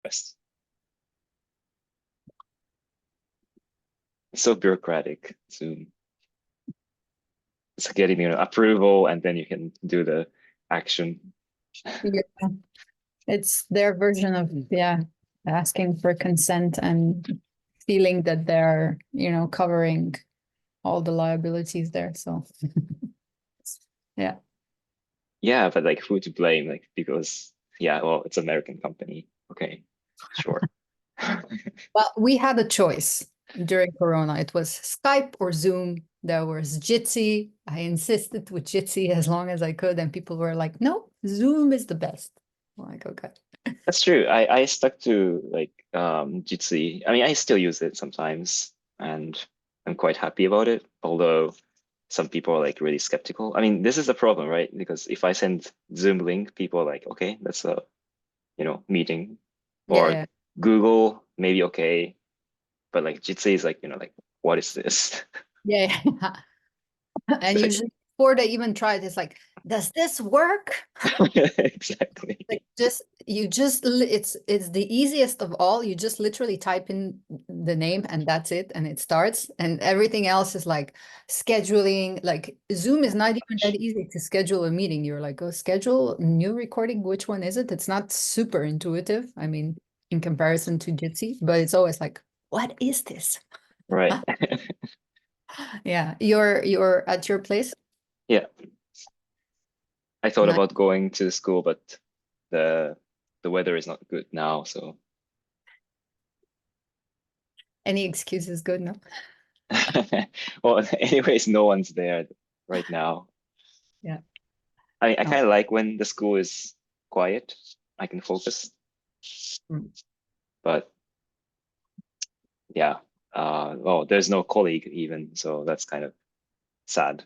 request. It's so bureaucratic, Zoom. It's getting approval and then you can do the action. Yeah. It's their version of, asking for consent and feeling that they're, covering all the liabilities there. So, yeah. Yeah, but like who to blame? Like because yeah, well, it's American company. Okay, sure. Well, we had a choice during Corona. It was Skype or Zoom. There was Jitsi. I insisted with Jitsi as long as I could, and people were like, "No, Zoom is the best." I'm like, okay. That's true. I stuck to like Jitsi. I mean, I still use it sometimes, and I'm quite happy about it. Although some people are like really skeptical. I mean, this is the problem, right? Because if I send Zoom link, people are like, okay, that's a meeting, Yeah, or yeah, Google maybe okay, but like Jitsi is like like what is this? yeah. Yeah. And usually before they even try it, it's like, does this work? Exactly. Like it's the easiest of all. You just literally type in the name and that's it, and it starts, and everything else is like scheduling. Like Zoom is not even that easy to schedule a meeting. You're like, oh, schedule new recording, which one is it? It's not super intuitive, I mean, in comparison to Jitsi, but it's always like, what is this? Right. Yeah, you're at your place. Yeah. I thought Nice. about going to school, but the the weather is not good now, so Any excuse is good, no? well, anyways, no one's there right now. Yeah. I No. kind of like when the school is quiet. I can focus, Mm. but yeah. Well, there's no colleague even, so that's kind of sad.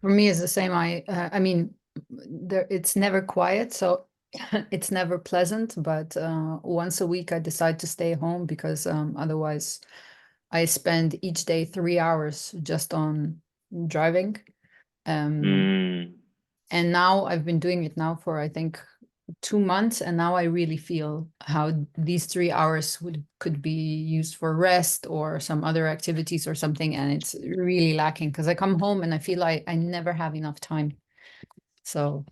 For me, it's the same. I mean, it's never quiet, so it's never pleasant. But once a week, I decide to stay home because otherwise, I spend each day 3 hours just on driving. Um, Mm, and now I've been doing it now for I think 2 months, and now I really feel how these 3 hours could be used for rest or some other activities or something, and it's really lacking because I come home and I feel like I never have enough time. So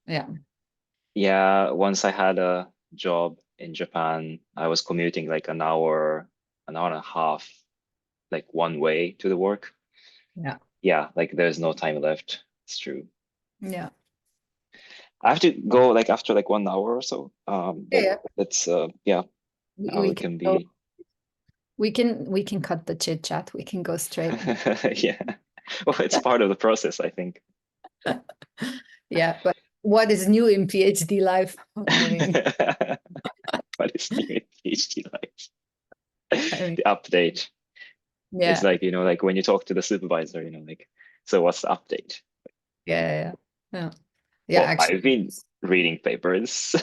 yeah. yeah, once I had a job in Japan, I was commuting like an hour and a half, like one way to the work. Yeah. Yeah, like there's no time left. It's true. Yeah. I have to go like after like 1 hour or so. Yeah, But yeah. that's yeah, We, how we it can can go, be. we can cut the chit chat. We can go straight. Yeah. Well, it's part of the process, I think. Yeah, but what is new in PhD life? I mean, What is new in PhD life? I mean, The update. It's yeah, like, like when you talk to the supervisor, like, so what's the update? yeah, yeah, yeah. Well, Actually, I've been reading papers.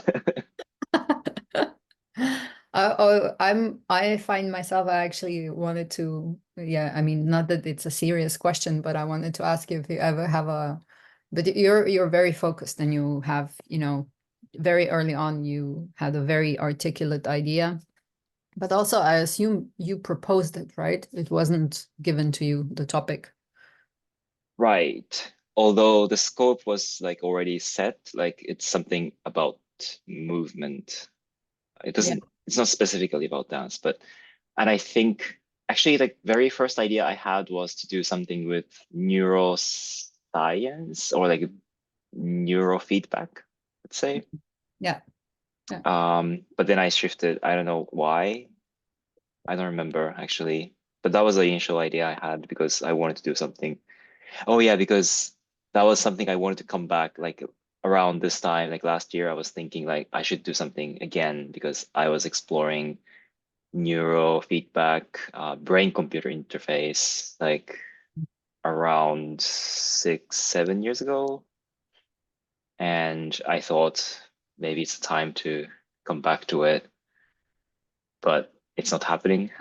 I find myself, I actually wanted to, yeah, I mean, not that it's a serious question, but I wanted to ask you if you ever have but you're very focused and you have, very early on you had a very articulate idea, but also I assume you proposed it, right? It wasn't given to you, the topic. Right. Although the scope was like already set, like it's something about movement. Yeah. It's not specifically about dance, and I think actually the very first idea I had was to do something with neuroscience or like neurofeedback, let's say. Yeah. Yeah. But then I shifted, I don't know why. I don't remember actually, but that was the initial idea I had because I wanted to do something. Oh yeah, because that was something I wanted to come back like around this time, like last year. I was thinking like I should do something again because I was exploring neurofeedback, brain-computer interface, like around 6, 7 years ago. And I thought maybe it's time to come back to it, but it's not happening.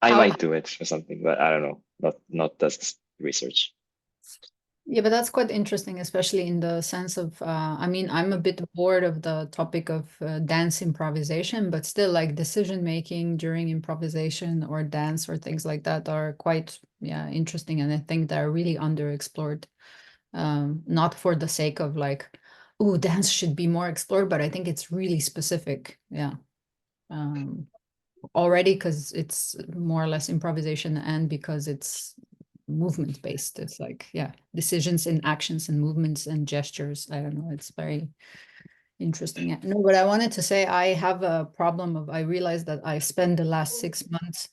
I How might do it or something, but I don't know. Not does research. Yeah, but that's quite interesting, especially in the sense of, I mean, I'm a bit bored of the topic of dance improvisation, but still, like decision making during improvisation or dance or things like that are quite, yeah, interesting. And I think they're really underexplored. Not for the sake of like, oh, dance should be more explored, but I think it's really specific. Yeah. Um, Already because it's more or less improvisation and because it's movement based. It's like, yeah, decisions and actions and movements and gestures. I don't know. It's very interesting. Yeah. No, but I wanted to say I have a problem of I realized that I spend the last 6 months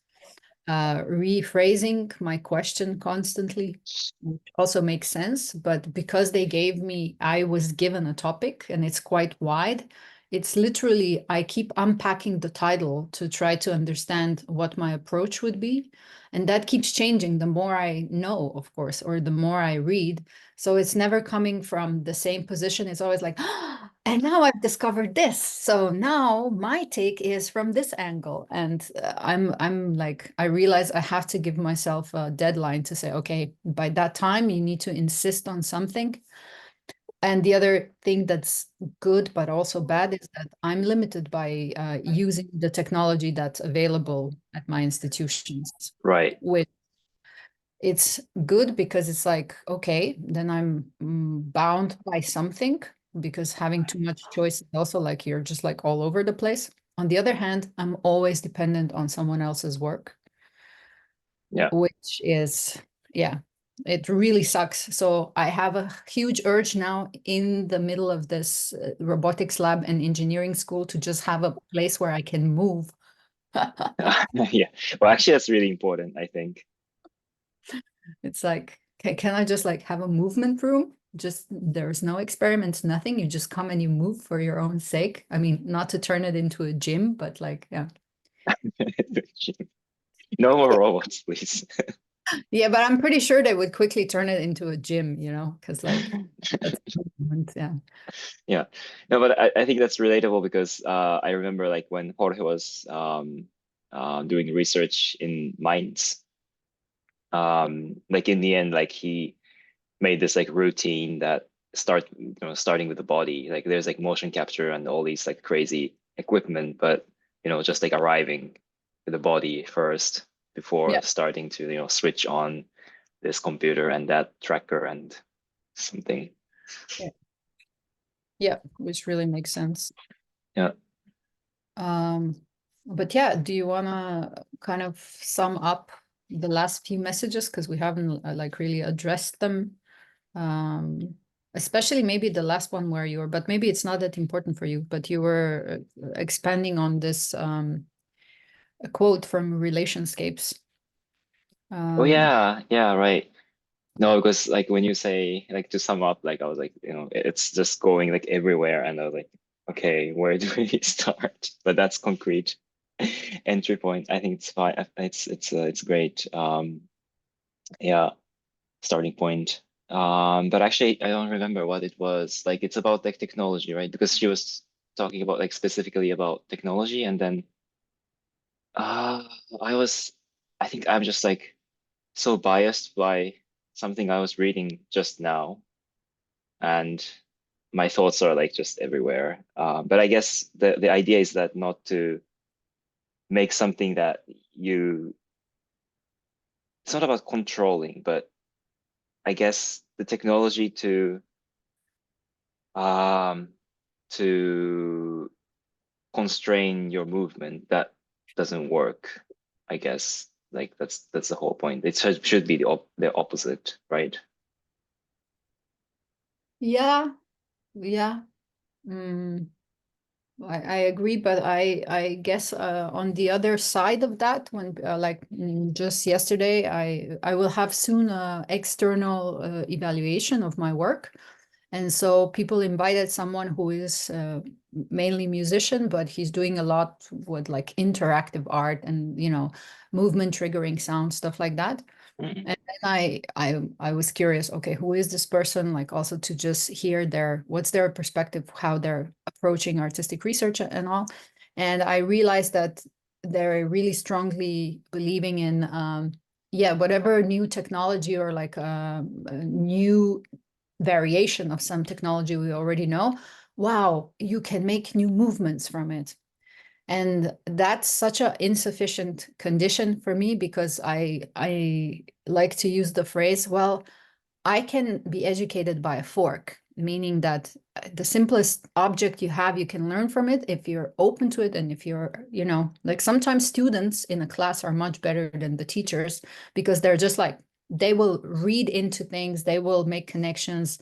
rephrasing my question constantly, which also makes sense. But because they gave me, I was given a topic and it's quite wide. It's literally, I keep unpacking the title to try to understand what my approach would be. And that keeps changing the more I know, of course, or the more I read. So it's never coming from the same position. It's always like, and now I've discovered this. So now my take is from this angle. And I'm like, I realize I have to give myself a deadline to say, okay, by that time you need to insist on something. And the other thing that's good but also bad is that I'm limited by using the technology that's available at my institutions, Right. which it's good because it's like, okay, then I'm bound by something because having too much choice is also like you're just like all over the place. On the other hand, I'm always dependent on someone else's work, Yeah. which is, yeah, it really sucks. So I have a huge urge now in the middle of this robotics lab and engineering school to just have a place where I can move. Yeah. Well, actually, that's really important, I think. It's like, can I just like have a movement room? Just there's no experiments, nothing. You just come and you move for your own sake. I mean, not to turn it into a gym, but like, yeah. No more robots, please. Yeah, but I'm pretty sure they would quickly turn it into a gym, because like that's movement, yeah. Yeah. No, but I think that's relatable because I remember like when Jorge was doing research in mines, like in the end, like he made this like routine that starting with the body. Like there's like motion capture and all these like crazy equipment, but just like arriving with the body first before Yeah. starting to switch on this computer and that tracker and something. Yeah. Yeah, which really makes sense. Yeah. Um, but yeah, do you wanna kind of sum up the last few messages because we haven't like really addressed them? Especially maybe the last one where you were, but maybe it's not that important for you, but you were expanding on this a quote from Relationscapes. Oh Um, yeah, yeah, right. No, because like when you say like to sum up, like I was like, it's just going like everywhere, and I was like, okay, where do we start? But that's concrete entry point. I think it's fine. It's great. Yeah, starting point. But actually, I don't remember what it was. Like it's about like technology, right? Because she was talking about like specifically about technology, and then uh, I was, I think I'm just like so biased by something I was reading just now, and my thoughts are like just everywhere. But I guess the idea is that not to make something that you, it's not about controlling, but I guess the technology um, to constrain your movement that doesn't work. I guess like that's the whole point. It should be the opposite, right? yeah, yeah. Mm, I agree, but I guess on the other side of that, when like just yesterday, I will have soon a external evaluation of my work. And so people invited someone who is mainly musician, but he's doing a lot with like interactive art and movement triggering sound stuff like that. Mhm. And then I was curious, okay, who is this person? Like also to just hear what's their perspective, how they're approaching artistic research and all. And I realized that they're really strongly believing in yeah, whatever new technology or like a new variation of some technology we already know, wow, you can make new movements from it. And that's such an insufficient condition for me, because I like to use the phrase, well, I can be educated by a fork, meaning that the simplest object you have, you can learn from it if you're open to it. And if you're, like sometimes students in a class are much better than the teachers, because they're just like, they will read into things, they will make connections,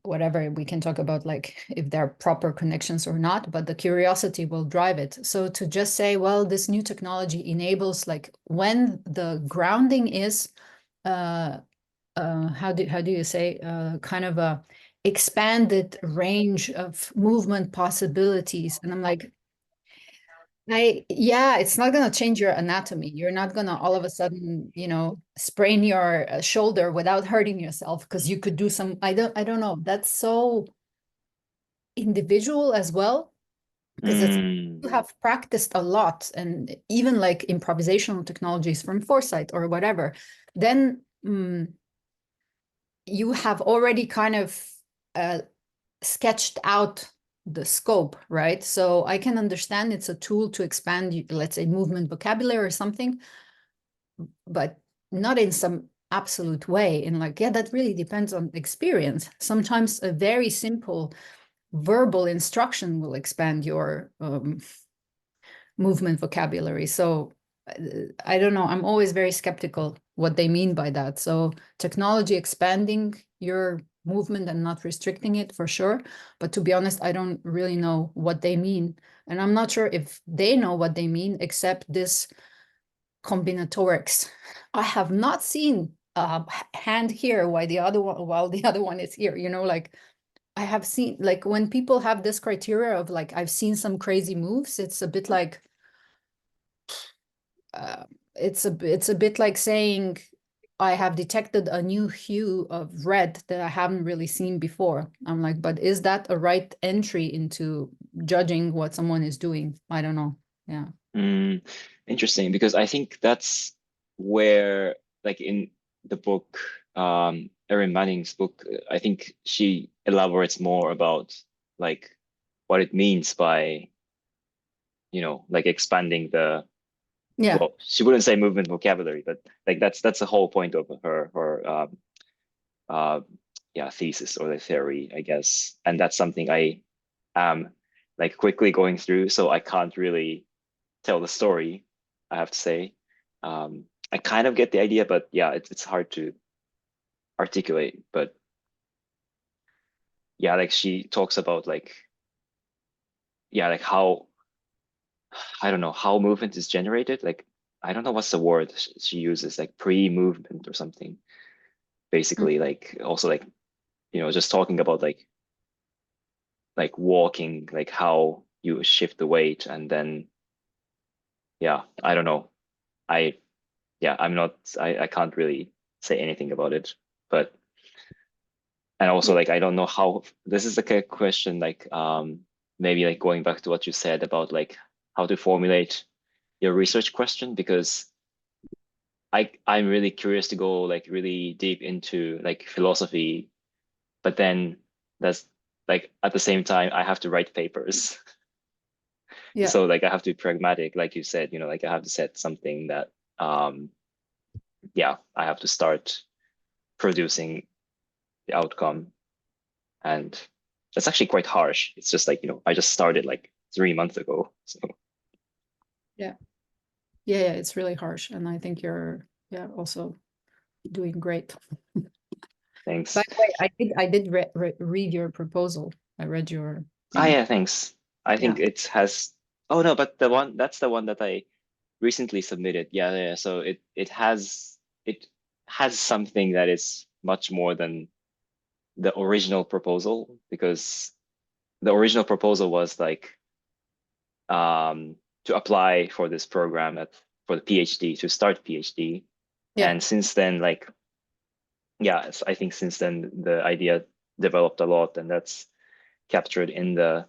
whatever. We can talk about like if they're proper connections or not, but the curiosity will drive it. So to just say, well, this new technology enables, like when the grounding is, uh, how do you say, kind of a expanded range of movement possibilities. And I'm like, yeah, it's not going to change your anatomy. You're not going to all of a sudden, sprain your shoulder without hurting yourself, because you could do some, I don't know. That's so individual as well, because it's, Mm, you have practiced a lot, and even like improvisational technologies from Foresight or whatever, then you have already kind of uh, sketched out the scope, right? So I can understand it's a tool to expand, let's say, movement vocabulary or something, but not in some absolute way. In like, yeah, that really depends on experience. Sometimes a very simple verbal instruction will expand your movement vocabulary. So I don't know. I'm always very skeptical what they mean by that. So technology expanding your movement and not restricting it, for sure. But to be honest, I don't really know what they mean. And I'm not sure if they know what they mean, except this combinatorics. I have not seen a hand here while the other one is here. Like I have seen, like when people have this criteria of like, I've seen some crazy moves, it's a bit like, uh, it's a bit like saying I have detected a new hue of red that I haven't really seen before. I'm like, but is that a right entry into judging what someone is doing? I don't know. Yeah. mm, interesting, because I think that's where, like in the book, Erin Manning's book, I think she elaborates more about like what it means by, like expanding the, Yeah. well, she wouldn't say movement vocabulary, but like that's the whole point of her uh yeah, thesis or the theory, I guess. And that's something I am like quickly going through, so I can't really tell the story, I have to say. I kind of get the idea, but yeah, it's hard to articulate. But yeah, like she talks about like, yeah, like how, I don't know, how movement is generated. Like I don't know what's the word she uses, like pre-movement or something. Mm. Basically, like also like, just talking about like walking, like how you shift the weight, and then yeah, I don't know. I yeah, I'm not, I can't really say anything about it. But and also Yeah. like I don't know how, this is like a question like maybe like going back to what you said about like how to formulate your research question, because I'm really curious to go like really deep into like philosophy, but then that's like at the same time I have to write papers. Yeah. So like I have to be pragmatic, like you said, like I have to set something that um yeah, I have to start producing the outcome. And that's actually quite harsh. It's just like, I just started like 3 months ago. So Yeah. Yeah. It's really harsh. And I think you're, yeah, also doing great. By thanks. the way, I did read your proposal. I read your Ah, thing. yeah, thanks. I Yeah. think it has, oh no, but that's the one that I recently submitted. Yeah, yeah. So it has something that is much more than the original proposal, because the original proposal was like to apply for this program for the PhD, to start PhD. Yeah. And since then, like, yeah, I think since then the idea developed a lot, and that's captured in the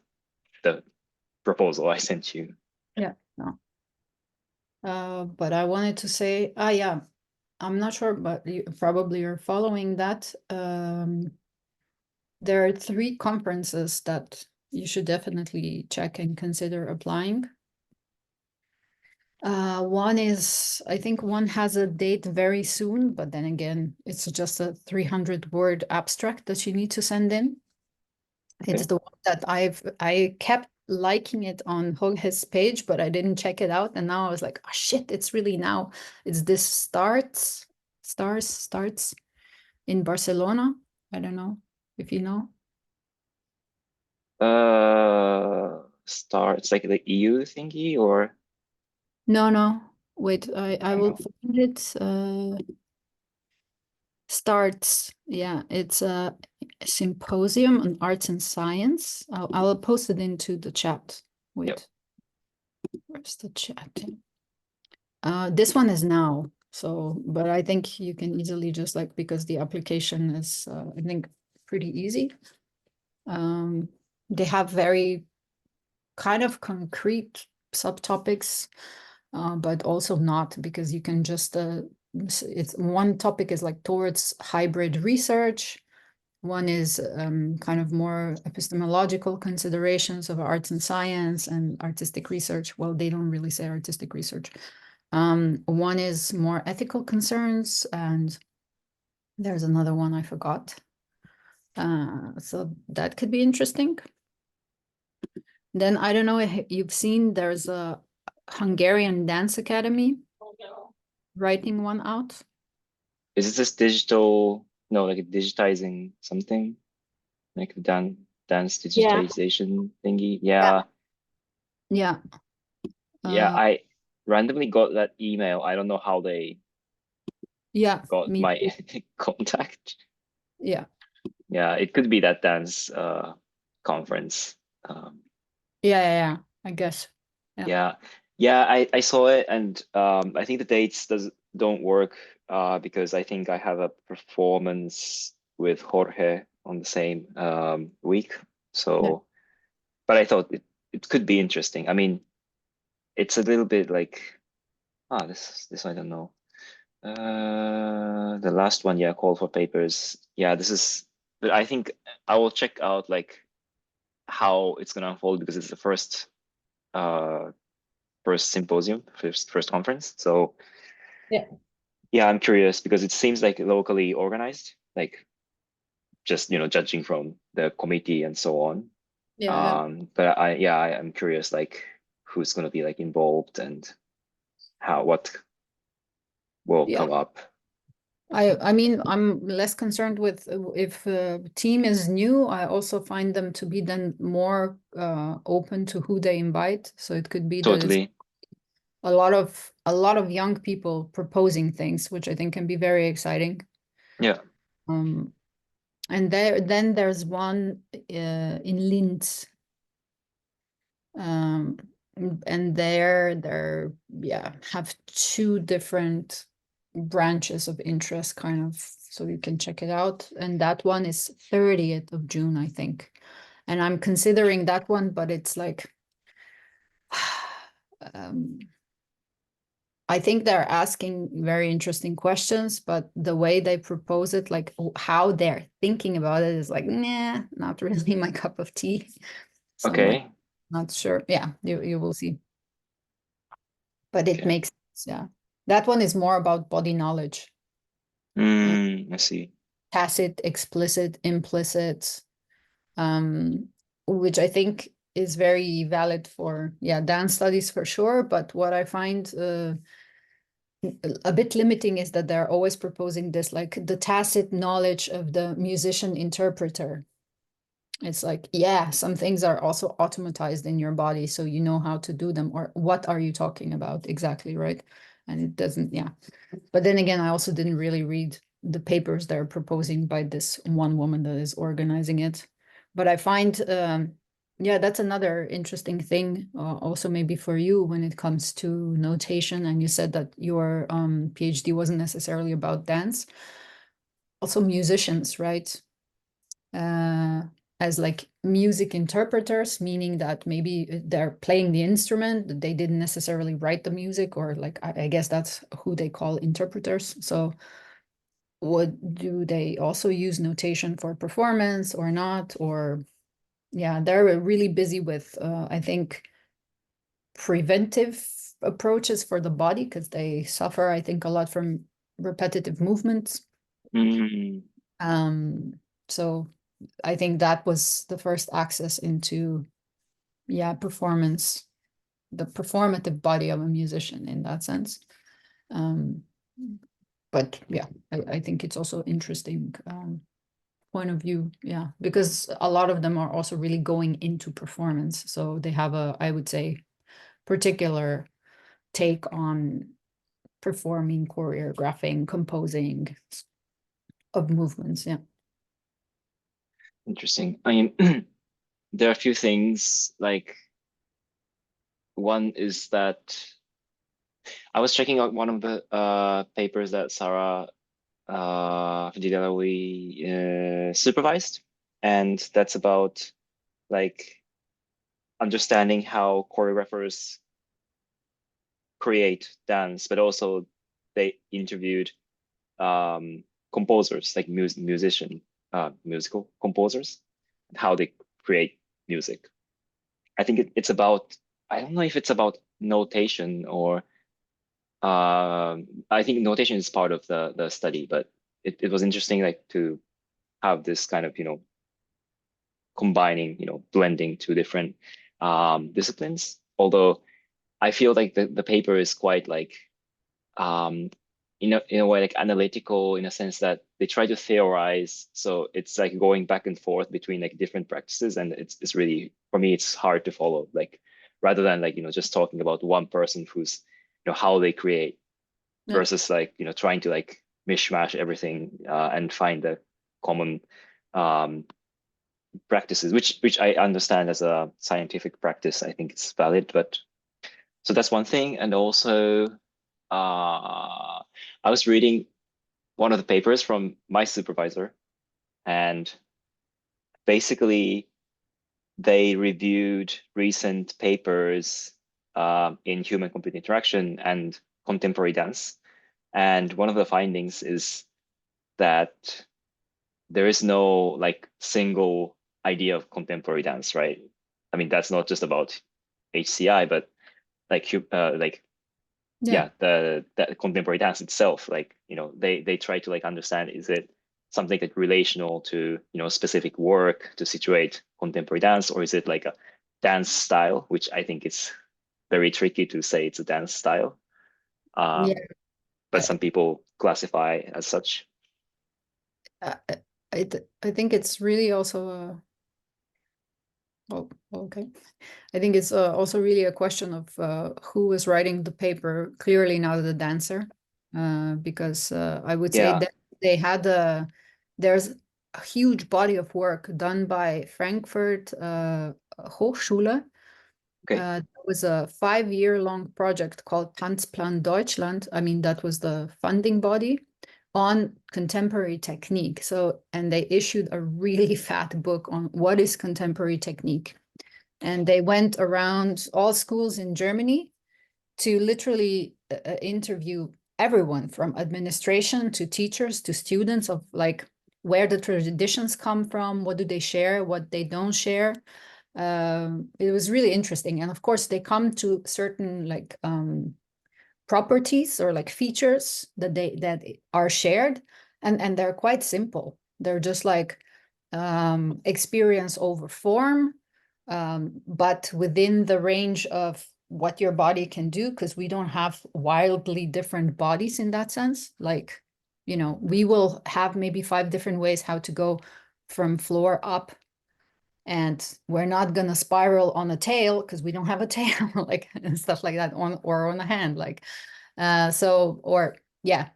proposal I sent you. Yeah. No. But I wanted to say, yeah, I'm not sure, but you probably are following that. There are three conferences that you should definitely check and consider applying. One is, I think one has a date very soon, but then again, it's just a 300-word abstract that you need to send in. It's Okay. the one that I kept liking it on his page, but I didn't check it out. And now I was like, oh shit, it's really now. It's this starts in Barcelona. I don't know if you know. Star. It's like the EU thingy, or No, no. Wait, I I don't will know. find it. Starts. Yeah, it's a symposium on arts and science. I'll post it into the chat. Yep. Wait, where's the chat? This one is now. So, but I think you can easily just like, because the application is, I think, pretty easy. They have very kind of concrete subtopics, but also not, because you can just, it's one topic is like towards hybrid research. One is kind of more epistemological considerations of arts and science and artistic research. Well, they don't really say artistic research. One is more ethical concerns, and there's another one I forgot. So that could be interesting. Then I don't know if you've seen, there's a Hungarian Dance Academy writing one out. Is it this digital? No, like digitizing something, like the dance Yeah. digitization thingy. Yeah. Yeah, Yeah. yeah. Uh, I randomly got that email. I don't know how they yeah. got Me my too. contact. Yeah. Yeah, it could be that dance conference. Yeah. Yeah. Yeah. I guess. Yeah. Yeah, yeah. I saw it, and I think the dates don't work because I think I have a performance with Jorge on the same week. Yeah. So, but I thought it could be interesting. I mean, it's a little bit like this I don't know. The last one, yeah, call for papers. Yeah, this is. But I think I will check out like how it's gonna unfold because it's the uh first symposium, first conference. So Yeah. yeah, I'm curious because it seems like locally organized, like just judging from the committee and so on. Yeah. Yeah. But I'm curious like who's gonna be like involved and how what will Yeah. come up. I mean, I'm less concerned with if team is new. I also find them to be then more open to who they invite. So it could be that it's Totally. a lot of young people proposing things, which I think can be very exciting. Yeah. Um, and then there's one in Linz, um, and there yeah have two different branches of interest, kind of, so you can check it out. And that one is 30th of June, I think. And I'm considering that one, but it's like um, I think they're asking very interesting questions, but the way they propose it, like how they're thinking about it, is like, nah, not really my cup of tea. So I'm like, Okay. not sure. Yeah, you will see. But it Okay. makes sense, yeah. That one is more about body knowledge, uh, I see. tacit, explicit, implicit, um, which I think is very valid for, yeah, dance studies for sure. But what I find a bit limiting is that they're always proposing this, like the tacit knowledge of the musician interpreter. It's like, yeah, some things are also automatized in your body, so you know how to do them, or what are you talking about exactly, right? And it doesn't, yeah. But then again, I also didn't really read the papers they're proposing by this one woman that is organizing it. But I find, yeah, that's another interesting thing, also maybe for you when it comes to notation. And you said that your PhD wasn't necessarily about dance. Also musicians, right? Uh, as like music interpreters, meaning that maybe they're playing the instrument, they didn't necessarily write the music, or like I guess that's who they call interpreters. So what do they also use notation for performance or not? Or yeah, they're really busy with I think preventive approaches for the body because they suffer, I think, a lot from repetitive movements. Mm, Um, so I think that was the first access into, yeah, performance, the performative body of a musician in that sense. Um, but yeah, I think it's also interesting point of view, yeah, because a lot of them are also really going into performance. So they have a, I would say, particular take on performing, choreographing, composing of movements. Yeah. interesting. I mean, there are a few things like one is that I was checking out one of the papers that Sarah Fidelawi supervised, and that's about like understanding how choreographers create dance, but also they interviewed composers, like musical composers, and how they create music. I think it's about, I don't know if it's about notation or I think notation is part of the study, but it was interesting like to have this kind of, combining, blending two different disciplines. Although I feel like the paper is quite like um in a way like analytical in a sense that they try to theorize. So it's like going back and forth between like different practices, and it's really, for me, it's hard to follow. Like rather than like, just talking about one person who's, how they create Yeah. versus like, trying to like mishmash everything and find the common um practices, which I understand as a scientific practice. I think it's valid, but so that's one thing. And also, I was reading one of the papers from my supervisor, and basically they reviewed recent papers in human computer interaction and contemporary dance. And one of the findings is that there is no like single idea of contemporary dance, right? I mean, that's not just about HCI, but like Yeah. yeah, the contemporary dance itself, like, they try to like understand, is it something like relational to, specific work to situate contemporary dance, or is it like a dance style, which I think it's very tricky to say it's a dance style. Yeah. But some people classify as such. I, I think it's really also oh, okay. I think it's also really a question of who is writing the paper. Clearly not the dancer, because I would say Yeah. that they had there's a huge body of work done by Frankfurt Hochschule. Okay. There was a 5-year long project called Tanzplan Deutschland. I mean, that was the funding body on contemporary technique. So, and they issued a really fat book on what is contemporary technique. And they went around all schools in Germany to literally interview everyone from administration to teachers to students of like where the traditions come from, what do they share, what they don't share. It was really interesting. And of course, they come to certain like properties or like features that are shared, and they're quite simple. They're just like experience over form, but within the range of what your body can do, because we don't have wildly different bodies in that sense. Like, we will have maybe 5 different ways how to go from floor up, and we're not gonna spiral on a tail because we don't have a tail, like and stuff like that, on a hand, like so, or yeah,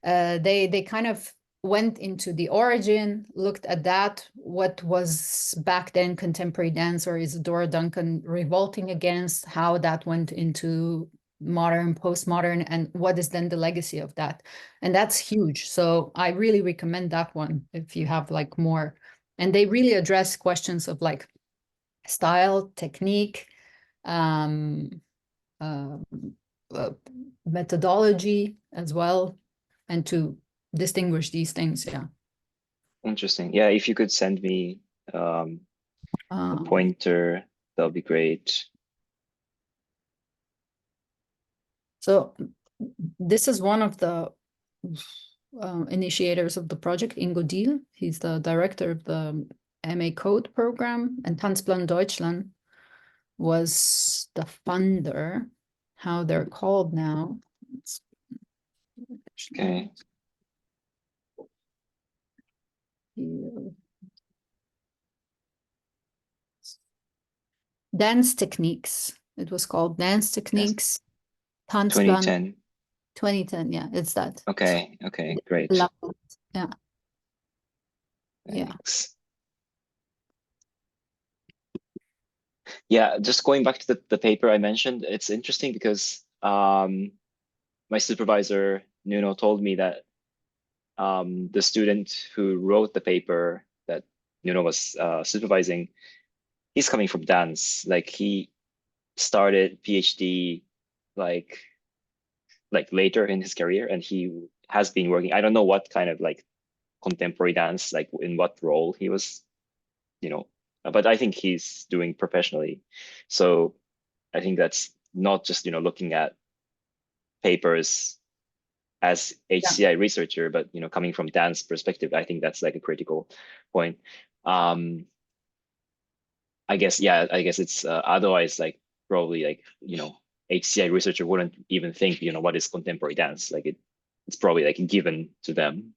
they kind of went into the origin, looked at that, what was back then contemporary dance, or Isadora Duncan revolting against, how that went into modern, postmodern, and what is then the legacy of that. And that's huge. So I really recommend that one if you have like more And they really address questions of like style, technique, um, uh, uh, methodology as well, and to distinguish these things. Yeah. Interesting. Yeah, if you could send me um, a Um, pointer, that'll be great. so this is one of the initiators of the project, Ingo Diehl. He's the director of the MA Code program, and Tanzplan Deutschland was the funder. How they're called now. Okay. Dance Techniques. It was called Dance That's Techniques, Tanzplan 2010. 2010. Yeah, it's that. Okay. Okay. Great. Love it. Yeah, yeah. Thanks. Yeah, just going back to the paper I mentioned, it's interesting because my supervisor, Nuno, told me that the student who wrote the paper that Nuno was supervising, he's coming from dance. Like he started PhD like later in his career, and he has been working. I don't know what kind of like contemporary dance, like in what role he was, you know, but I think he's doing professionally. So I think that's not just, looking at papers as Yeah. HCI researcher, but coming from Dan's perspective, I think that's like a critical point. Um, I guess, yeah, I guess it's otherwise like probably like HCI researcher wouldn't even think what is contemporary dance. Like it's probably like given to them.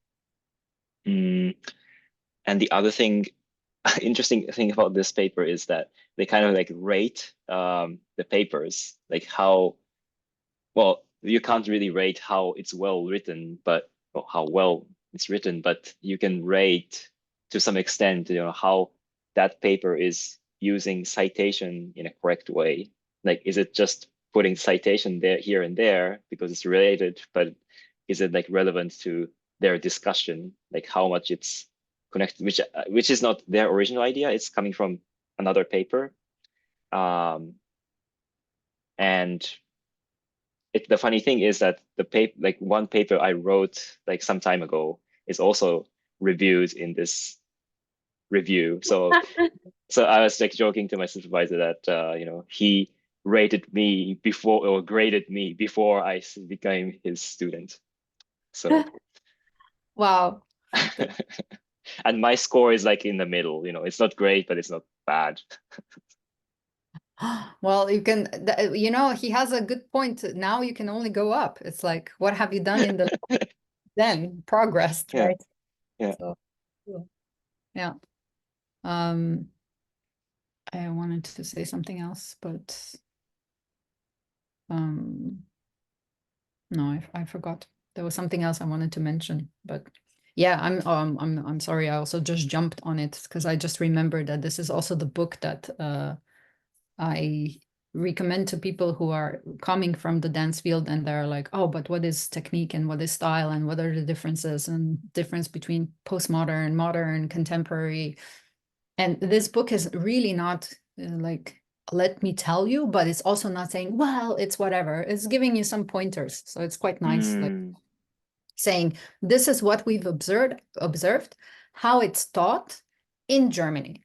Mm, and the other thing, interesting thing about this paper is that they kind of like rate the papers, like how well, you can't really rate how it's well written, but or how well it's written, but you can rate to some extent, how that paper is using citation in a correct way. Like, is it just putting citation there, here and there because it's related, but is it like relevant to their discussion, like how much it's connected, which is not their original idea. It's coming from another paper. Um, and the funny thing is that the paper, like one paper I wrote like some time ago, is also reviewed in this review. So I was like joking to my supervisor that he rated me before or graded me before became his student. So Wow. and my score is like in the middle. It's not great, but it's not bad. Well, you can, he has a good point. Now you can only go up. It's like, what have you done in the then progressed, Yeah, right? yeah. So, cool. Yeah. Um, I wanted to say something else, but um, no, I forgot. There was something else I wanted to mention, but yeah, I'm sorry. I also just jumped on it because I just remembered that this is also the book that I recommend to people who are coming from the dance field and they're like, oh, but what is technique and what is style and what are the differences and difference between postmodern, modern, contemporary. And this book is really not like, let me tell you, but it's also not saying, well, it's whatever. It's giving you some pointers. So it's quite nice, like Mm, saying, this is what we've observed, how it's taught in Germany.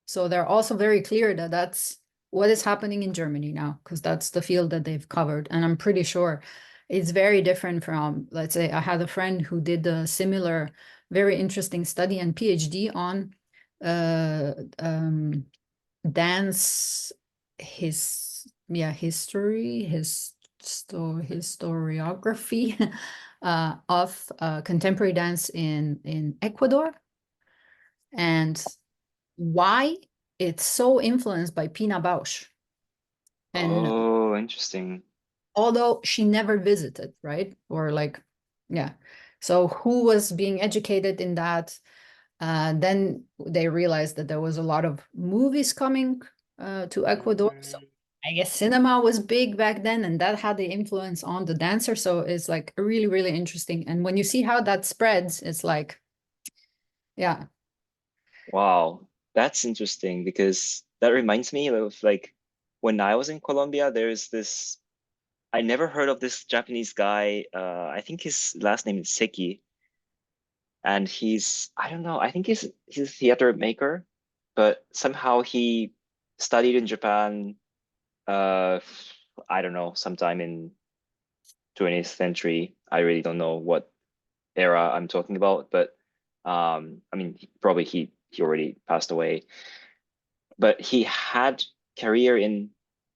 So they're also very clear that that's what is happening in Germany now, because that's the field that they've covered. And I'm pretty sure it's very different from, let's say, I had a friend who did a similar, very interesting study and PhD on uh, um, dance, historiography of contemporary dance in Ecuador, and why it's so influenced by Pina Bausch. And oh, interesting. although she never visited, right? Or like, yeah. So who was being educated in that? Then they realized that there was a lot of movies coming to Ecuador. So Mm. I guess cinema was big back then, and that had the influence on the dancer. So it's like really, really interesting. And when you see how that spreads, it's like, yeah, Wow, that's interesting because that reminds me of like when I was in Colombia, there's this I never heard of this Japanese guy. I think his last name is Seki, and he's I don't know, I think he's a theater maker, but somehow he studied in Japan, uh, I don't know, sometime in 20th century. I really don't know what era I'm talking about, but I mean, probably he already passed away, but he had career in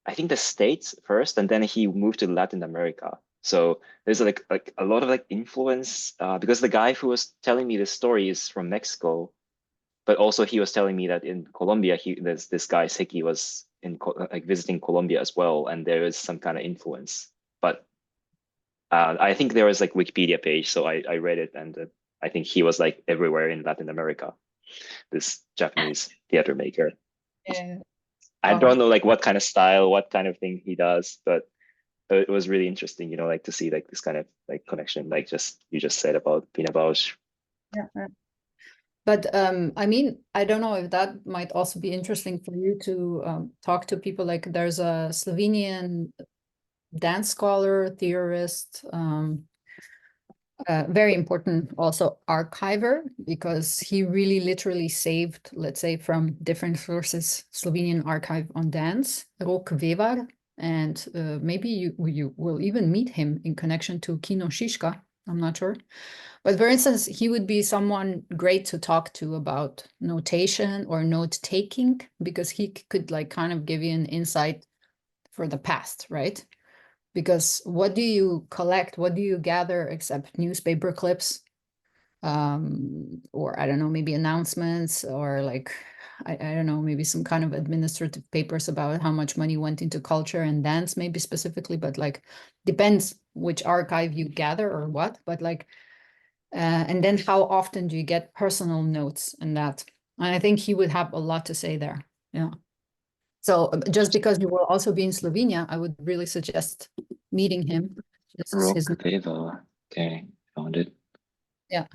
I think the States first, and then he moved to Latin America. So there's like a lot of like influence because the guy who was telling me this story is from Mexico, but also he was telling me that in Colombia there's this guy Seki was like visiting Colombia as well, and there is some kind of influence. But I think there was like Wikipedia page, so I read it, and I think he was like everywhere in Latin America, this Japanese theater maker. Yeah. I Oh, don't know like what kind of style, what kind of thing he does, but it was really interesting, like to see like this kind of like connection, like just you just said about Pina Bausch. yeah. Yeah. But I mean, I don't know if that might also be interesting for you to talk to people. Like, there's a Slovenian dance scholar, theorist, very important also archiver, because he really literally saved, let's say, from different sources, Slovenian archive on dance, Rok Vevar. And maybe you will even meet him in connection to Kino Šiška. I'm not sure. But for instance, he would be someone great to talk to about notation or note taking, because he could like kind of give you an insight for the past, right? Because what do you collect? What do you gather except newspaper clips? Or I don't know, maybe announcements, or like, I don't know, maybe some kind of administrative papers about how much money went into culture and dance, maybe specifically, but like depends which archive you gather or what. But like, and then how often do you get personal notes and that? And I think he would have a lot to say there. Yeah. So just because you will also be in Slovenia, I would really suggest meeting him. This is his. Rock Paper. Okay, found it. Yeah.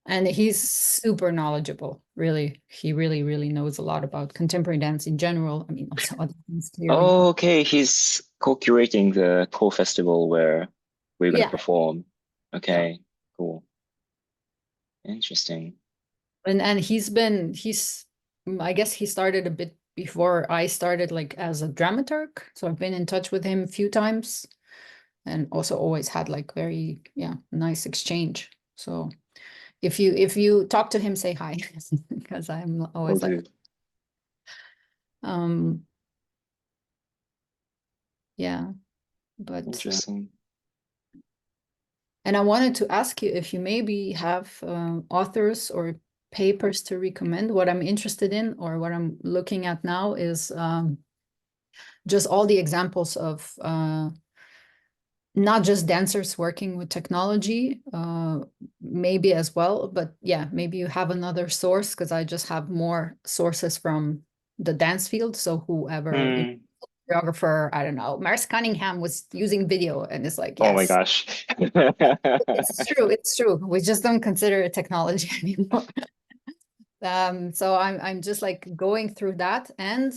And he's super knowledgeable. Really, he really, really knows a lot about contemporary dance in general. I mean, also other things clearly. Oh, okay, he's co-curating the co-festival where we're gonna Yeah, perform. yeah. Okay, cool. Interesting. And he's I guess he started a bit before I started, like as a dramaturg. So I've been in touch with him a few times, and also always had like very, yeah, nice exchange. So if you talk to him, say hi, because I'm Will always like, do. um yeah. But Interesting. and I wanted to ask you if you maybe have authors or papers to recommend. What I'm interested in, or what I'm looking at now, is just all the examples of not just dancers working with technology, maybe as well, but yeah, maybe you have another source, because I just have more sources from the dance field. So whoever, Hmm. choreographer, I don't know, Mars Cunningham was using video, and it's like, Oh my yes, gosh. it's true, it's true. We just don't consider it technology anymore. So I'm just like going through that. And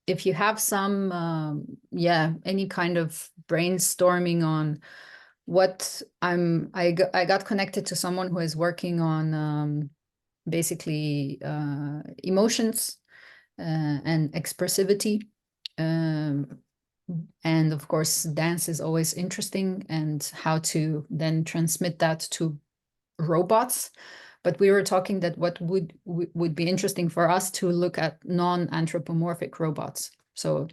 if you have some, yeah, any kind of brainstorming on what I got connected to someone who is working on basically emotions and expressivity. Um, and of course, dance is always interesting, and how to then transmit that to robots. But we were talking that what would be interesting for us to look at non-anthropomorphic robots. So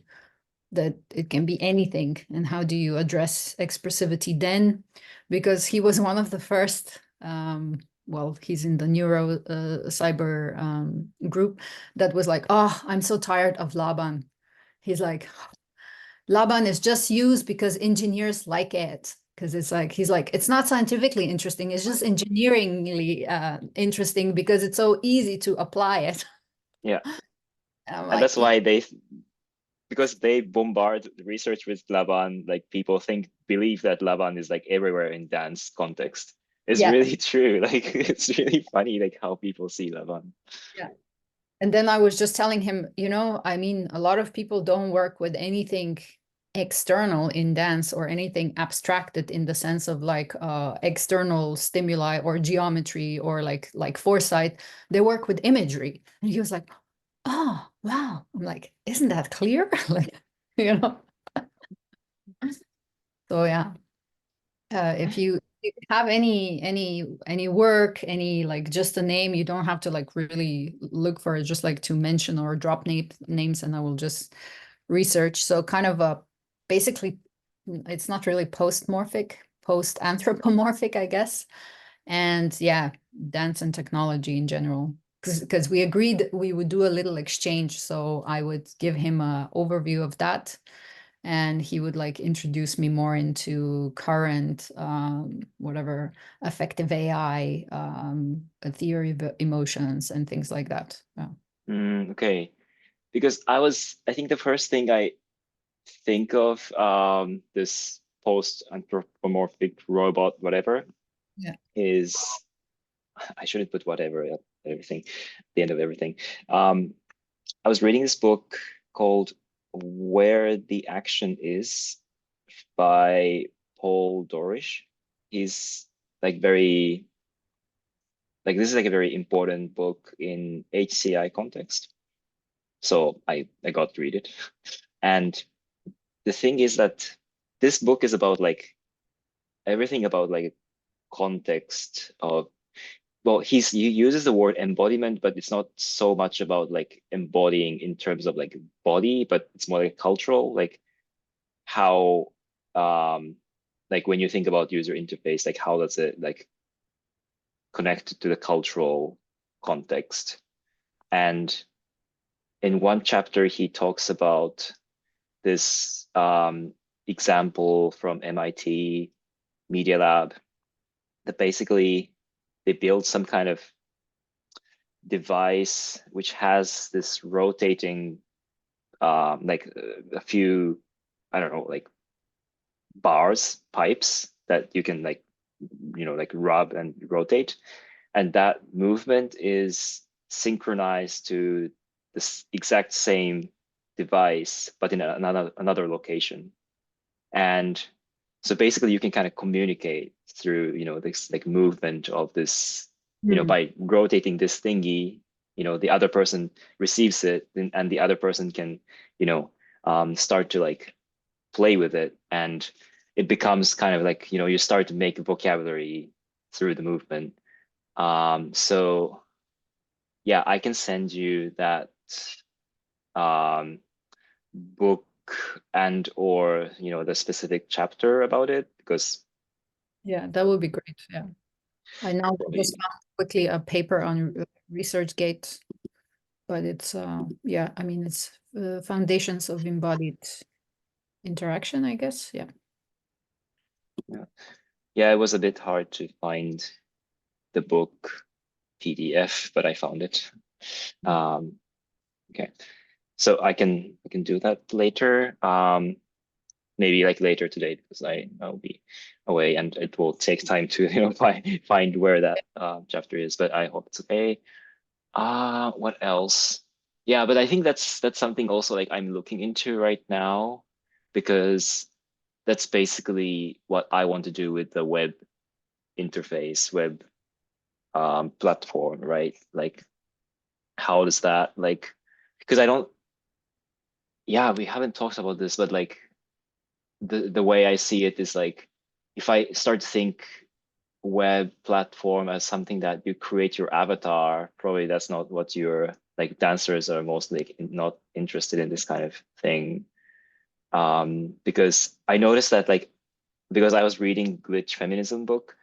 that it can be anything, and how do you address expressivity then? Because he was one of the first, well, he's in the neuro cyber group, that was like, oh, I'm so tired of Laban. He's like, Laban is just used because engineers like it. Because it's like, he's like, it's not scientifically interesting, it's just engineeringly interesting, because it's so easy to apply it. Yeah. And I'm And like, that's why because they bombard the research with Laban, like people believe that Laban is like everywhere in dance context. It's Yeah, really true. Like it's really funny like how people see Lavan. yeah. And then I was just telling him, I mean, a lot of people don't work with anything external in dance or anything abstracted in the sense of like external stimuli or geometry or like foresight. They work with imagery. And he was like, oh, wow. I'm like, isn't that clear? Like, you know. So yeah. If you have any work, any like just a name, you don't have to like really look for it, just like to mention or drop names, and I will just research. So kind of a basically, it's not really post anthropomorphic, I guess. And yeah, dance and technology in general. Because we agreed we would do a little exchange. So I would give him a overview of that, and he would like introduce me more into current whatever effective AI, a theory of emotions and things like that. Yeah. Okay. Because I think the first thing I think of this post anthropomorphic robot, whatever, Yeah. is I shouldn't put whatever at everything, the end of everything. Um, I was reading this book called Where the Action Is by Paul Dorish. He's like very like this is like a very important book in HCI context. So I got to read it. And the thing is that this book is about like everything about like context of well, he uses the word embodiment, but it's not so much about like embodying in terms of like body, but it's more like cultural, like how like when you think about user interface, like how does it like connect to the cultural context? And in one chapter, he talks about this example from MIT Media Lab that basically they build some kind of device which has this rotating like a few I don't know like bars pipes that you can like like rub and rotate, and that movement is synchronized to this exact same device but in another location. And so basically you can kind of communicate through, this like movement of this, Hmm. by rotating this thingy, the other person receives it and the other person can, start to like play with it. And it becomes kind of like, you start to make vocabulary through the movement. So yeah, I can send you that um, book and or the specific chapter about it because Yeah, that would be great. Yeah. I now just probably found quickly a paper on ResearchGate, but it's yeah, I mean it's foundations of embodied interaction, I guess. Yeah. yeah. Yeah, it was a bit hard to find the book PDF, but I found it. Um, okay, so I can do that later. Maybe like later today because I'll be away and it will take time to find where that chapter is. But I hope it's okay. What else? Yeah, but I think that's something also like I'm looking into right now because that's basically what I want to do with the web interface, web platform, right? Like how does that like because I don't yeah, we haven't talked about this, but like the way I see it is like if I start to think web platform as something that you create your avatar, probably that's not what your like dancers are mostly not interested in this kind of thing. Because I noticed that like because I was reading Glitch Feminism book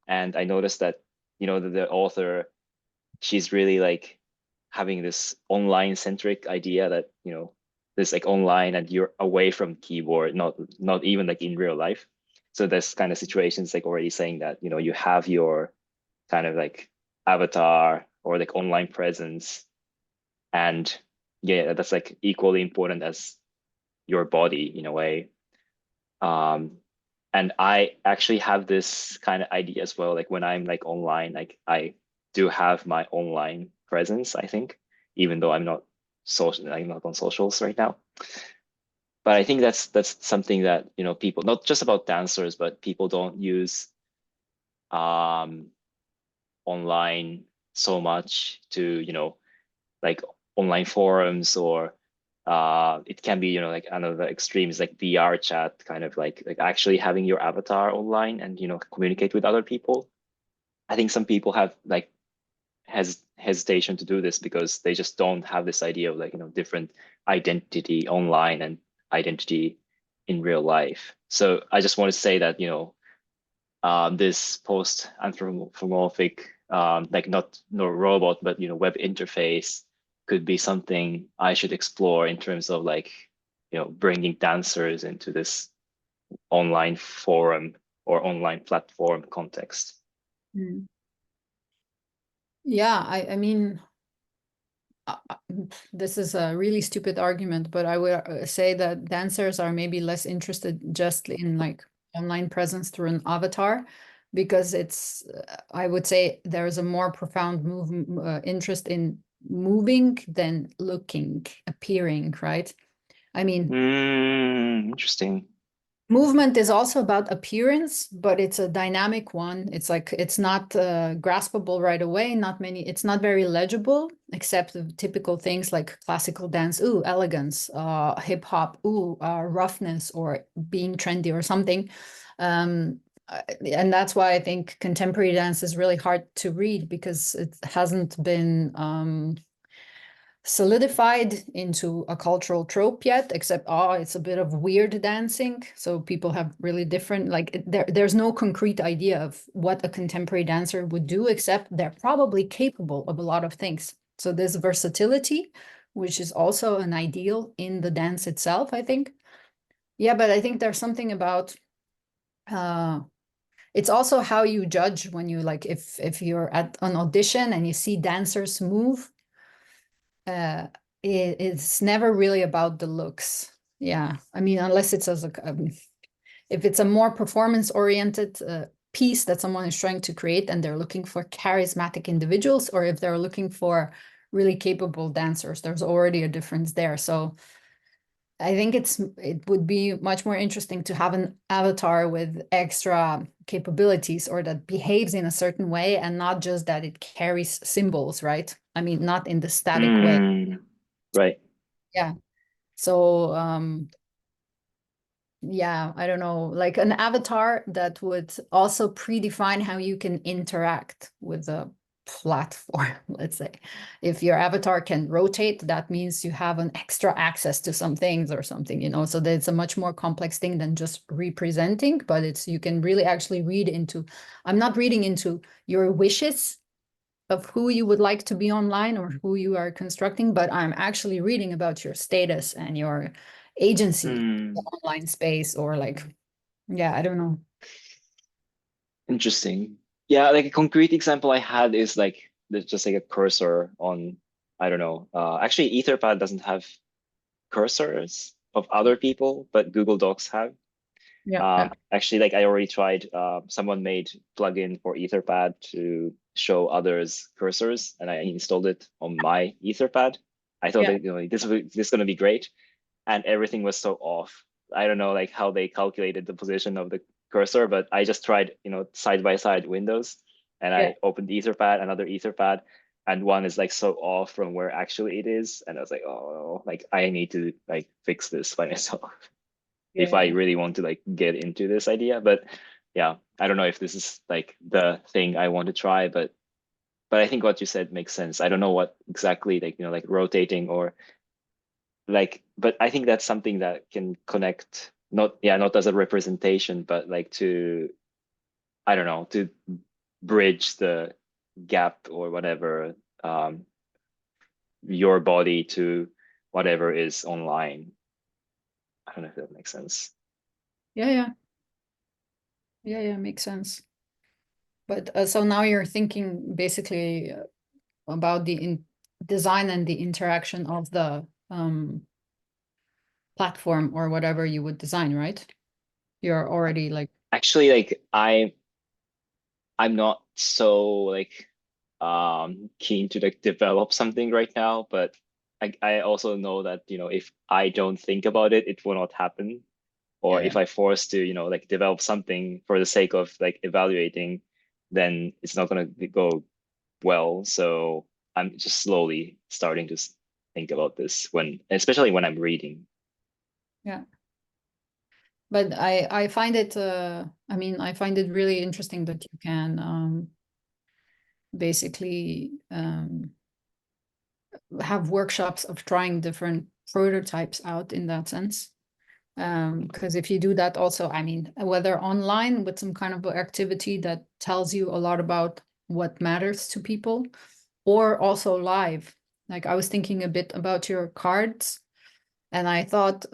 and I noticed that the author she's really like having this online centric idea that this like online and you're away from keyboard, not even like in real life. So there's kind of situations like already saying that you have your kind of like avatar or like online presence, and yeah, that's like equally important as your body in a way. um And I actually have this kind of idea as well. Like when I'm like online, like I do have my online presence, I think, even though I'm not on socials right now. But I think that's something that, people, not just about dancers, but people don't use um online so much to, like online forums, or it can be, like another extreme is like VR chat, kind of like actually having your avatar online and, communicate with other people. I think some people have like hesitation to do this because they just don't have this idea of like, different identity online and identity in real life. So I just want to say that, this post anthropomorphic, like not no robot, but web interface could be something I should explore in terms of like, bringing dancers into this online forum or online platform context. Mm. Yeah, I mean, this is a really stupid argument, but I would say that dancers are maybe less interested just in like online presence through an avatar, because it's, I would say there is a more profound interest in moving than looking, appearing, right? I mean, Interesting. movement is also about appearance, but it's a dynamic one. It's like it's not graspable right away. Not many. It's not very legible, except the typical things like classical dance. Ooh, elegance. Hip hop. Ooh, roughness, or being trendy or something. And that's why I think contemporary dance is really hard to read, because it hasn't been solidified into a cultural trope yet, except it's a bit of weird dancing. So people have really different, like there's no concrete idea of what a contemporary dancer would do, except they're probably capable of a lot of things. So there's versatility, which is also an ideal in the dance itself, I think. Yeah, but I think there's something about uh it's also how you judge when you, like, if you're at an audition and you see dancers move, uh it's never really about the looks. Yeah, I mean, unless it's as a if it's a more performance oriented piece that someone is trying to create and they're looking for charismatic individuals, or if they're looking for really capable dancers, there's already a difference there. So I think it would be much more interesting to have an avatar with extra capabilities, or that behaves in a certain way, and not just that it carries symbols, right? I mean, not in the static way. Right. Yeah. So yeah, I don't know, like an avatar that would also predefine how you can interact with the platform. Let's say if your avatar can rotate, that means you have an extra access to some things or something, so that's a much more complex thing than just representing, but it's, you can really actually read into, I'm not reading into your wishes of who you would like to be online or who you are constructing, but I'm actually reading about your status and your agency in the Mm, online space, or like, yeah, I don't know. Interesting. Yeah, like a concrete example I had is like there's just like a cursor on, I don't know. Actually, Etherpad doesn't have cursors of other people, but Google Docs have. Yeah, yeah, Actually, like I already tried. Someone made plugin for Etherpad to show others cursors, and I installed it on my Etherpad. I thought yeah, that, this is going to be great, and everything was so off. I don't know like how they calculated the position of the cursor, but I just tried, side by side windows, and yeah, I opened Etherpad, another Etherpad, and one is like so off from where actually it is, and I was like, oh, like I need to like fix this by myself if I yeah, really want to like get into this idea. But yeah, I don't know if this is like the thing I want to try, but I think what you said makes sense. I don't know what exactly, like, like rotating or like, but I think that's something that can connect, not, yeah, not as a representation, but like to, I don't know, to bridge the gap or whatever, your body to whatever is online. I don't know if that makes sense. yeah, yeah, yeah, yeah, makes sense. But so now you're thinking basically about the design and the interaction of the platform or whatever you would design, right? You're already like. actually like I'm not so like keen to like develop something right now, but I also know that, you know, if I don't think about it, it will not happen. Or Yeah, if I force to, you know, like develop something for the sake of like evaluating, then it's not gonna go well. So I'm just slowly starting to think about this when, especially when I'm reading. yeah. But I find it I mean I find it really interesting that you can basically have workshops of trying different prototypes out in that sense. Because if you do that also, I mean, whether online with some kind of activity that tells you a lot about what matters to people, or also live. Like I was thinking a bit about your cards, and I thought,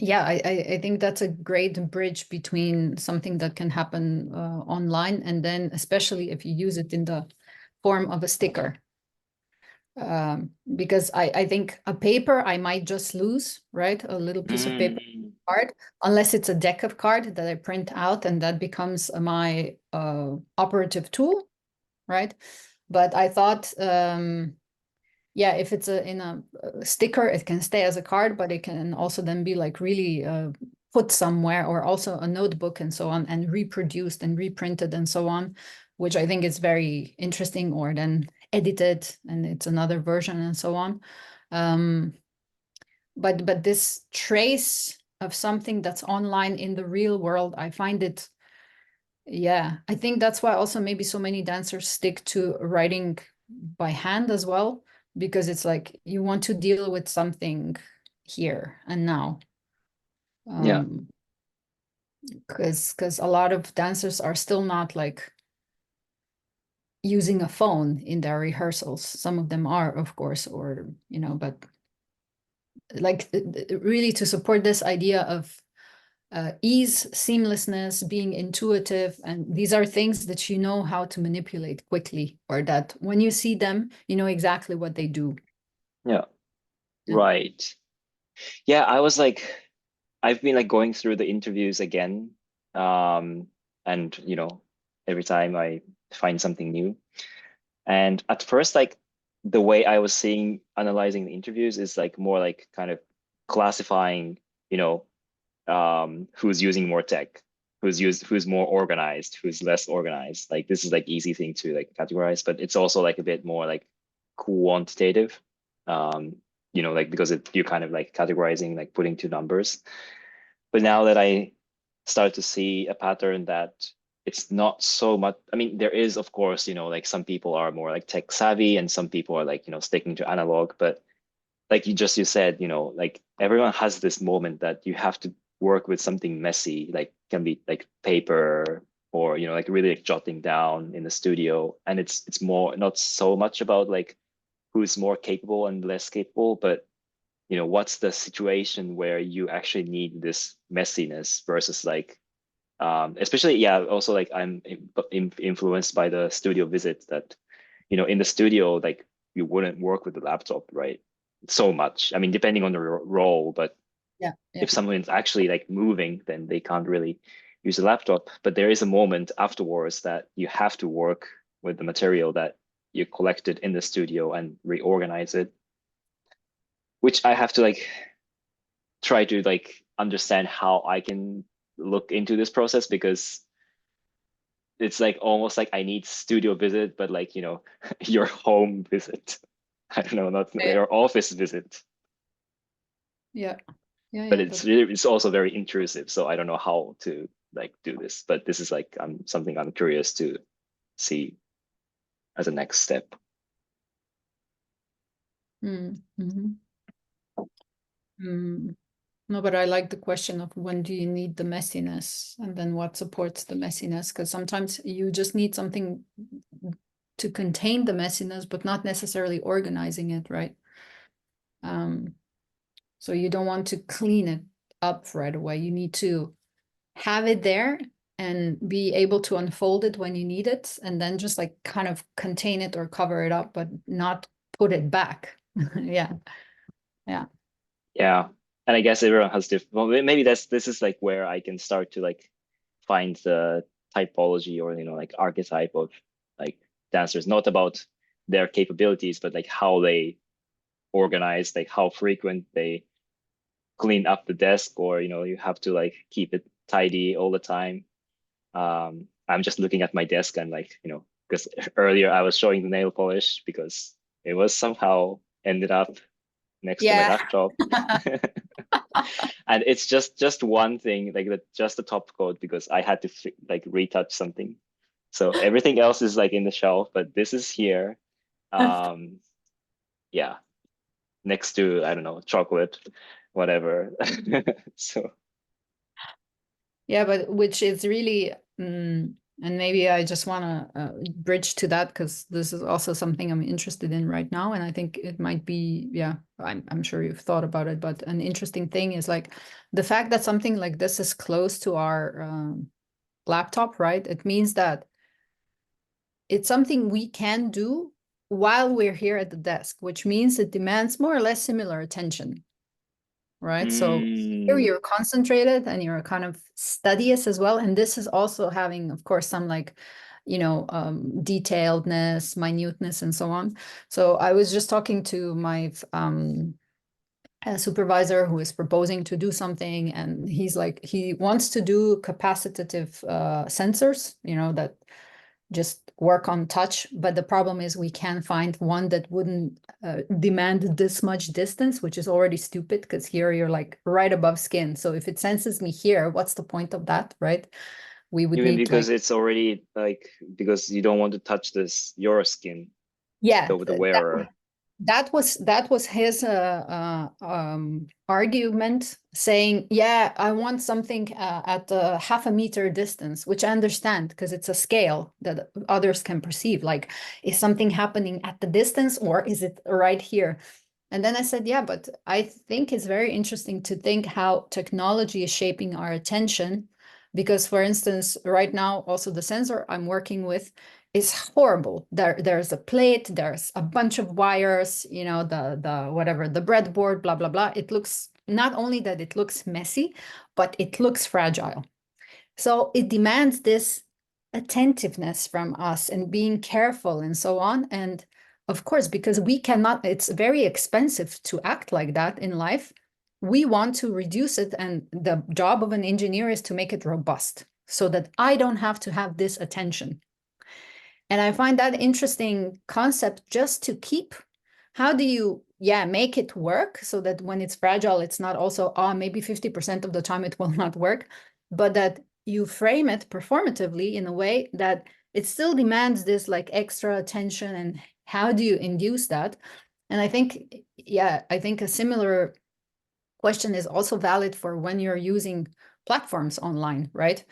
yeah, I think that's a great bridge between something that can happen online, and then especially if you use it in the form of a sticker. Because I think a paper I might just lose, right? A little piece of paper Mm, card, unless it's a deck of card that I print out and that becomes my operative tool, right? But I thought, yeah, if it's in a sticker, it can stay as a card, but it can also then be like really put somewhere, or also a notebook and so on, and reproduced and reprinted and so on, which I think is very interesting, or then edited and it's another version and so on. Um, but this trace of something that's online in the real world, I find it, yeah, I think that's why also maybe so many dancers stick to writing by hand as well, because it's like you want to deal with something here and now. yeah, Um, because a lot of dancers are still not like using a phone in their rehearsals. Some of them are, of course, or but like really to support this idea of ease, seamlessness, being intuitive. And these are things that you know how to manipulate quickly, or that when you see them, you know exactly what they do. yeah, Yeah. right. Yeah, I was like, I've been like going through the interviews again, um, and you know, every time I find something new. And at first, like the way I was seeing analyzing the interviews is like more like kind of classifying, you know, who's using more tech, who's more organized, who's less organized. Like this is like easy thing to like categorize, but it's also like a bit more like quantitative. Um, you know, like because you're kind of like categorizing, like putting two numbers. But now that I start to see a pattern that it's not so much, I mean, there is, of course, you know, like some people are more like tech savvy and some people are like, you know, sticking to analog. But like you said, you know, like everyone has this moment that you have to work with something messy, like can be like paper or, you know, like really like jotting down in the studio. And it's more not so much about like who's more capable and less capable, but you know, what's the situation where you actually need this messiness versus like especially yeah also like I'm influenced by the studio visits that you know in the studio like you wouldn't work with the laptop right so much. I mean depending on the role, but Yeah, yeah, if someone's actually like moving then they can't really use a laptop, but there is a moment afterwards that you have to work with the material that you collected in the studio and reorganize it, which I have to like try to like understand how I can look into this process because it's like almost like I need studio visit, but like, you know, your home visit. I don't know, not yeah, your office visit, yeah, yeah, but yeah. it's really, it's also very intrusive. So I don't know how to like do this, but this is like something I'm curious to see as a next step. Mm-hmm. Mm. No, but I like the question of when do you need the messiness, and then what supports the messiness? Because sometimes you just need something to contain the messiness, but not necessarily organizing it, right? Um, so you don't want to clean it up right away. You need to have it there and be able to unfold it when you need it, and then just like kind of contain it or cover it up, but not put it back. Yeah, yeah. Yeah. And I guess everyone has different. Well, maybe this is like where I can start to like find the typology or like archetype of like dancers, not about their capabilities, but like how they organize, like how frequent they clean up the desk, or you have to like keep it tidy all the time. I'm just looking at my desk and like because earlier I was showing the nail polish because it was somehow ended up next to my Yeah. laptop. And it's just one thing, like just the top coat, because I had to like retouch something. So everything else is like in the shelf, but this is here. Um, yeah, next to, I don't know, chocolate, whatever. So Yeah, but which is really, and maybe I just want to bridge to that because this is also something I'm interested in right now, and I think it might be, yeah, I'm sure you've thought about it, but an interesting thing is like the fact that something like this is close to our laptop, right? It means that it's something we can do while we're here at the desk, which means it demands more or less similar attention, right? So here mm, you're concentrated and you're kind of studious as well. And this is also having, of course, some like, detailedness, minuteness, and so on. So I was just talking to my supervisor who is proposing to do something, and he's like, he wants to do capacitive sensors, that just work on touch. But the problem is we can't find one that wouldn't demand this much distance, which is already stupid because here you're like right above skin. So if it senses me here, what's the point of that, right? We would even need because like, it's already like, because you don't want to touch this your skin, yeah, the wearer. that was his argument, saying, yeah, I want something at a half a meter distance, which I understand because it's a scale that others can perceive. Like, is something happening at the distance or is it right here? And then I said, yeah, but I think it's very interesting to think how technology is shaping our attention. Because, for instance, right now, also the sensor I'm working with is horrible. There's a plate, there's a bunch of wires, the whatever, the breadboard, blah, blah, blah. It looks, not only that it looks messy, but it looks fragile. So it demands this attentiveness from us and being careful and so on. And of course, because we cannot, it's very expensive to act like that in life. We want to reduce it. And the job of an engineer is to make it robust so that I don't have to have this attention. And I find that interesting concept just to keep. How do you, yeah, make it work so that when it's fragile, it's not also, maybe 50% of the time it will not work, but that you frame it performatively in a way that it still demands this like extra attention. And how do you induce that? And I think, yeah, I think a similar question is also valid for when you're using platforms online, right?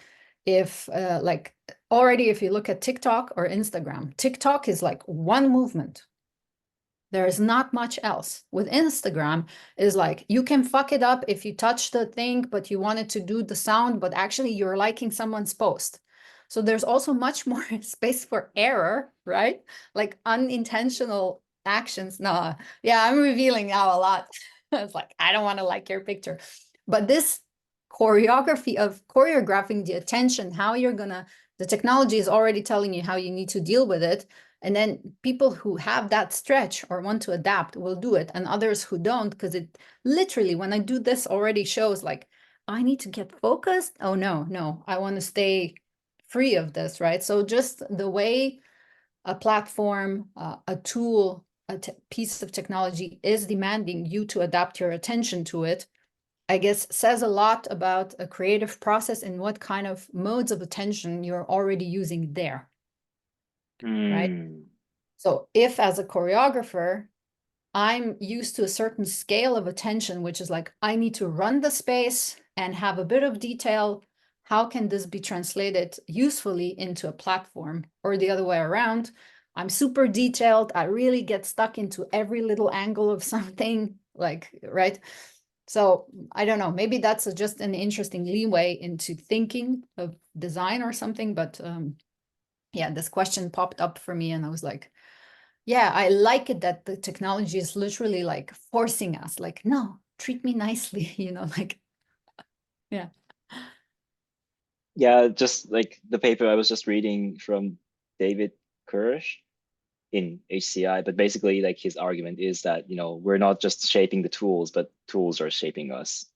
If like already, if you look at TikTok or Instagram, TikTok is like one movement. There is not much else. With Instagram, is like you can fuck it up if you touch the thing, but you wanted to do the sound, but actually you're liking someone's post. So there's also much more space for error, right? Like unintentional actions. No, yeah, I'm revealing now a lot. It's like, I don't want to like your picture. But this choreography of choreographing the attention, how you're gonna, the technology is already telling you how you need to deal with it. And then people who have that stretch or want to adapt will do it, and others who don't, because it literally, when I do this, already shows like, I need to get focused. Oh, no, I want to stay free of this, right? So just the way a platform, a tool, piece of technology is demanding you to adapt your attention to it, I guess says a lot about a creative process and what kind of modes of attention you're already using there, right? Hmm. So if as a choreographer, I'm used to a certain scale of attention, which is like, I need to run the space and have a bit of detail. How can this be translated usefully into a platform? Or the other way around, I'm super detailed. I really get stuck into every little angle of something, like, right? So I don't know, maybe that's just an interesting leeway into thinking of design or something. But yeah, this question popped up for me and I was like, yeah, I like it that the technology is literally like forcing us, like, no, treat me nicely, like, yeah. Yeah, just like the paper I was just reading from David Kirsch in HCI, but basically like his argument is that, we're not just shaping the tools, but tools are shaping us.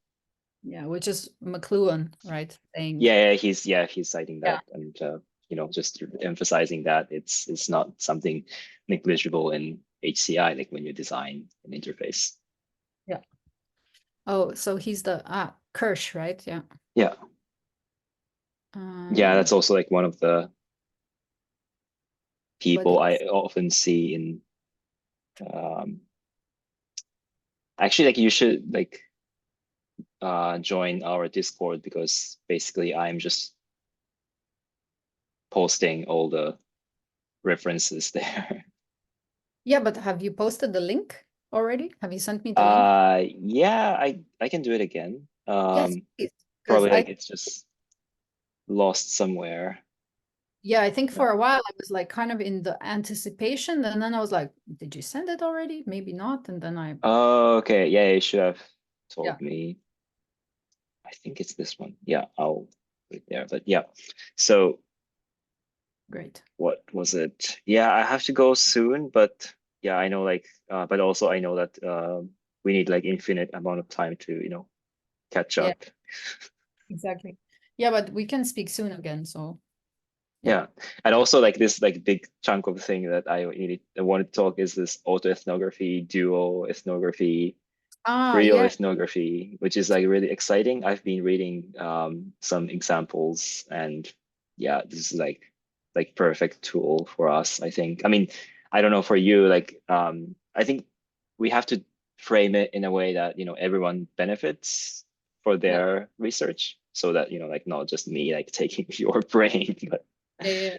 Yeah, which is McLuhan, right? Saying, Yeah, he's citing yeah, that, and just emphasizing that it's not something negligible in HCI, like when you design an interface. yeah. Oh, so he's the Kirsch, right? Yeah. Yeah. Yeah, Um, that's also like one of the but people I often see in um actually like you should like join our Discord, because basically I'm just posting all the references there. yeah, but have you posted the link already? Have you sent me the link? Yeah, I can do it again. Yes, because Probably like it's just lost somewhere. yeah, I think Yeah. for a while I was like kind of in the anticipation, and then I was like, did you send it already? Maybe not. And then Oh, okay. Yeah, you should have yeah, told me. I think it's this one. Yeah, I'll put it there. But yeah. So great. what was it? Yeah, I have to go soon, but yeah, I know like but also I know that we need like infinite amount of time to, catch Yeah, up. exactly. Yeah, but we can speak soon again. So yeah. Yeah. And also like this like big chunk of the thing that I want to talk is this autoethnography, dual ethnography, real Yeah. ethnography, which is like really exciting. I've been reading some examples, and yeah, this is like perfect tool for us, I think. I mean, I don't know for you, like I think we have to frame it in a way that, everyone benefits for Yeah. their research, so that, like not just me like taking your brain, but Yeah.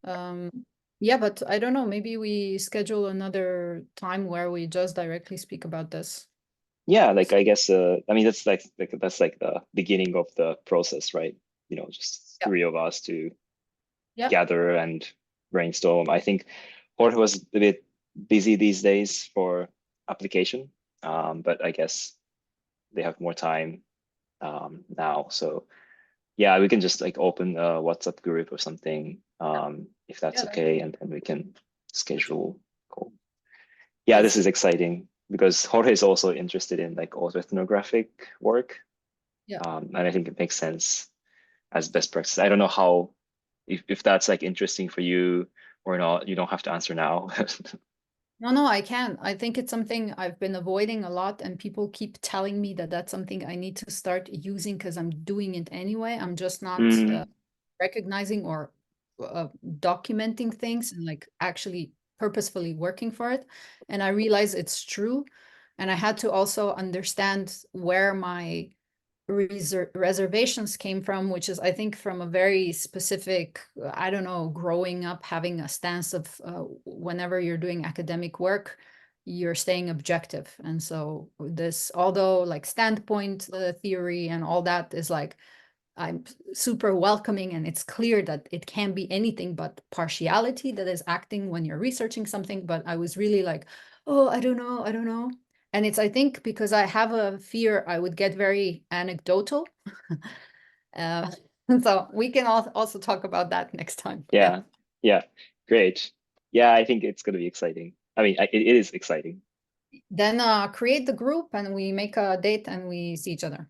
Yeah. Yeah, but I don't know. Maybe we schedule another time where we just directly speak about this. yeah, like I guess I mean that's like the beginning of the process, right? Just Yeah. three of us to Yeah. gather and brainstorm. I think Jorge was a bit busy these days for application, but I guess they have more time now. So yeah, we can just like open a WhatsApp group or something, if that's Yeah. okay, and we can schedule call. Yeah, Let's this do. is exciting because Jorge is also interested in like autoethnographic work, Yeah. and I think it makes sense as best practice. I don't know how if that's like interesting for you or not. You don't have to answer now. No, no, I can. I think it's something I've been avoiding a lot, and people keep telling me that that's something I need to start using because I'm doing it anyway. I'm just not Mm, recognizing or documenting things and like actually purposefully working for it. And I realize it's true. And I had to also understand where my reservations came from, which is, I think, from a very specific, I don't know, growing up having a stance of whenever you're doing academic work, you're staying objective. And so, this, although like standpoint theory and all that is like, I'm super welcoming, and it's clear that it can be anything but partiality that is acting when you're researching something. But I was really like, oh, I don't know, I don't know. And it's, I think, because I have a fear I would get very anecdotal. uh, so we can also talk about that next time. Yeah. yeah, yeah, great. Yeah, I think it's going to be exciting. I mean, it is exciting. Then create the group and we make a date and we see each other.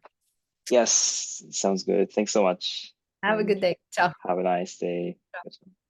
Yes, sounds good. Thanks so much, Have a and good day. Ciao. have a nice day.